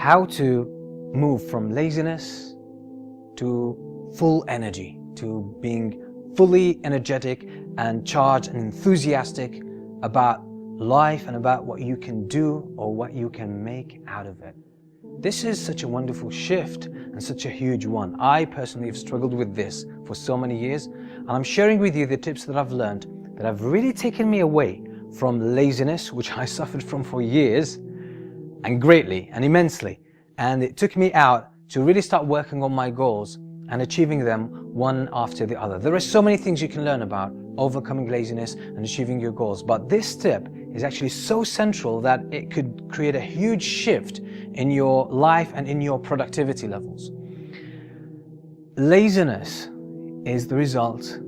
how to move from laziness to full energy, to being fully energetic and charged and enthusiastic about life and about what you can do or what you can make out of it. This is such a wonderful shift and such a huge one. I personally have struggled with this for so many years, and I'm sharing with you the tips that I've learned that have really taken me away from laziness, which I suffered from for years, and greatly and immensely. And it took me out to really start working on my goals and achieving them one after the other. There are so many things you can learn about overcoming laziness and achieving your goals, but this tip is actually so central that it could create a huge shift in your life and in your productivity levels. Laziness is the result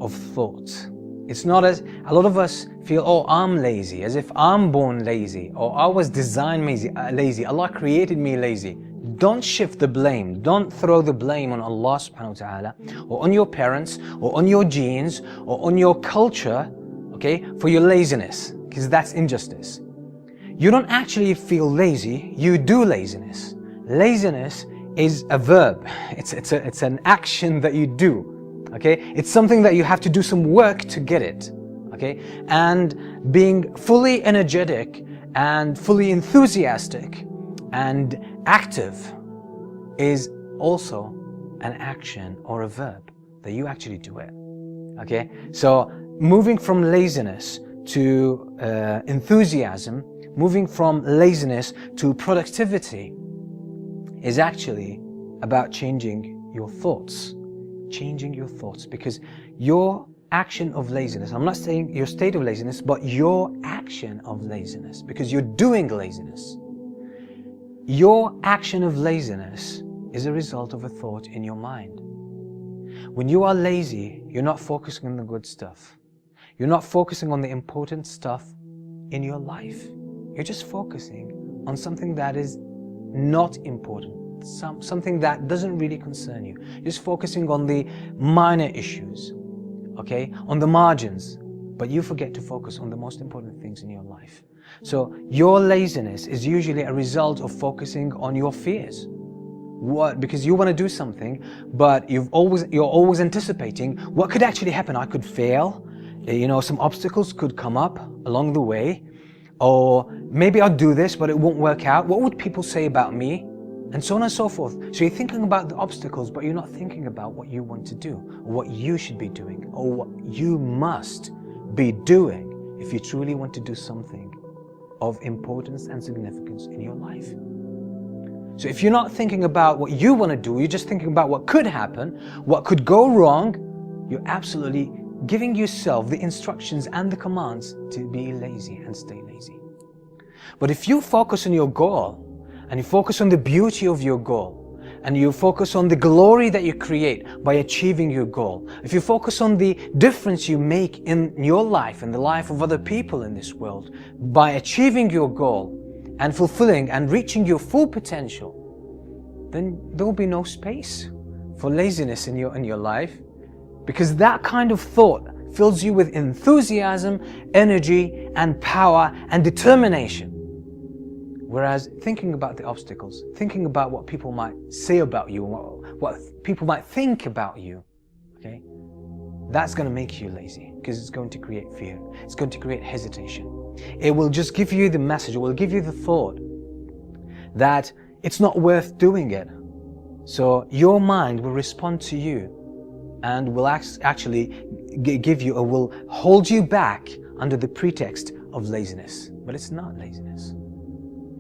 of thoughts. It's not as a lot of us feel, oh, I'm lazy, as if I'm born lazy, or I was designed lazy, Allah created me lazy. Don't shift the blame. Don't throw the blame on Allah subhanahu wa ta'ala, or on your parents, or on your genes, or on your culture, okay, for your laziness, because that's injustice. You don't actually feel lazy, you do laziness. Laziness is a verb. It's an action that you do. Okay, it's something that you have to do some work to get it. Okay, and being fully energetic and fully enthusiastic and active is also an action or a verb that you actually do it. Okay, so moving from laziness to enthusiasm, moving from laziness to productivity is actually about changing your thoughts. Changing your thoughts, because your action of laziness, I'm not saying your state of laziness, but your action of laziness, because you're doing laziness. Your action of laziness is a result of a thought in your mind. When you are lazy, you're not focusing on the good stuff. You're not focusing on the important stuff in your life. You're just focusing on something that is not important. Something that doesn't really concern you. You're just focusing on the minor issues, okay, on the margins, but you forget to focus on the most important things in your life. So your laziness is usually a result of focusing on your fears. What? Because you want to do something, but you're always anticipating what could actually happen. I could fail, some obstacles could come up along the way, or maybe I'll do this, but it won't work out. What would people say about me? And so on and so forth. So you're thinking about the obstacles, but you're not thinking about what you want to do, or what you should be doing, or what you must be doing if you truly want to do something of importance and significance in your life. So if you're not thinking about what you want to do, you're just thinking about what could happen, what could go wrong, you're absolutely giving yourself the instructions and the commands to be lazy and stay lazy. But if you focus on your goal, and you focus on the beauty of your goal, and you focus on the glory that you create by achieving your goal, if you focus on the difference you make in your life and the life of other people in this world by achieving your goal and fulfilling and reaching your full potential, then there will be no space for laziness in your life, because that kind of thought fills you with enthusiasm, energy, and power and determination. Whereas thinking about the obstacles, thinking about what people might say about you, what people might think about you, okay, that's going to make you lazy, because it's going to create fear. It's going to create hesitation. It will just give you the message, it will give you the thought that it's not worth doing it. So your mind will respond to you and will actually give you, or will hold you back under the pretext of laziness. But it's not laziness.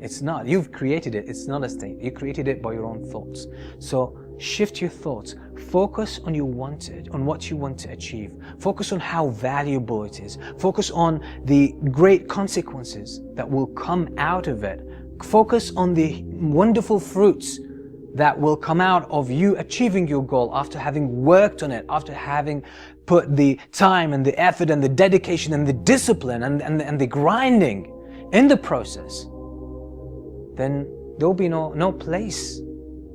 It's not. You've created it. It's not a state. You created it by your own thoughts. So shift your thoughts. Focus on what you want to achieve. Focus on how valuable it is. Focus on the great consequences that will come out of it. Focus on the wonderful fruits that will come out of you achieving your goal after having worked on it, after having put the time and the effort and the dedication and the discipline and the grinding in the process. Then there will be no place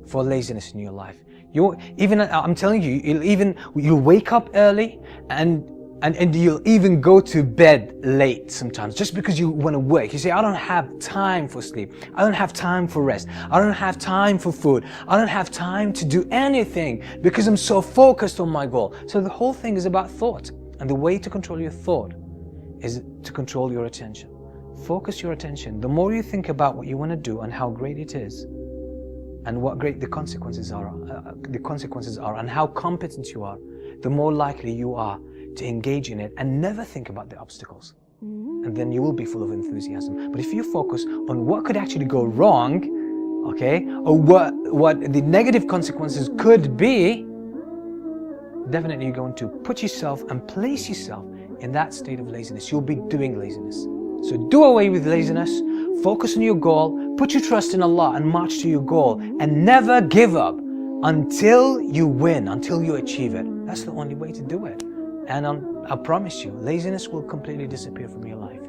for laziness in your life. I'm telling you, you'll wake up early and And you'll even go to bed late sometimes just because you want to work. You say, I don't have time for sleep. I don't have time for rest. I don't have time for food. I don't have time to do anything because I'm so focused on my goal. So the whole thing is about thought. And the way to control your thought is to control your attention. Focus your attention. The more you think about what you want to do and how great it is, and what great the consequences are, and how competent you are, the more likely you are to engage in it and never think about the obstacles. And then you will be full of enthusiasm. But if you focus on what could actually go wrong, okay, or what the negative consequences could be, definitely you're going to put yourself and place yourself in that state of laziness. You'll be doing laziness. So do away with laziness, focus on your goal, put your trust in Allah and march to your goal, and never give up until you win, until you achieve it. That's the only way to do it. And I promise you, laziness will completely disappear from your life.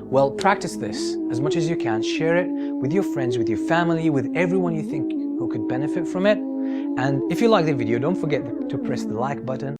Well, practice this as much as you can. Share it with your friends, with your family, with everyone you think who could benefit from it. And if you like the video, don't forget to press the like button.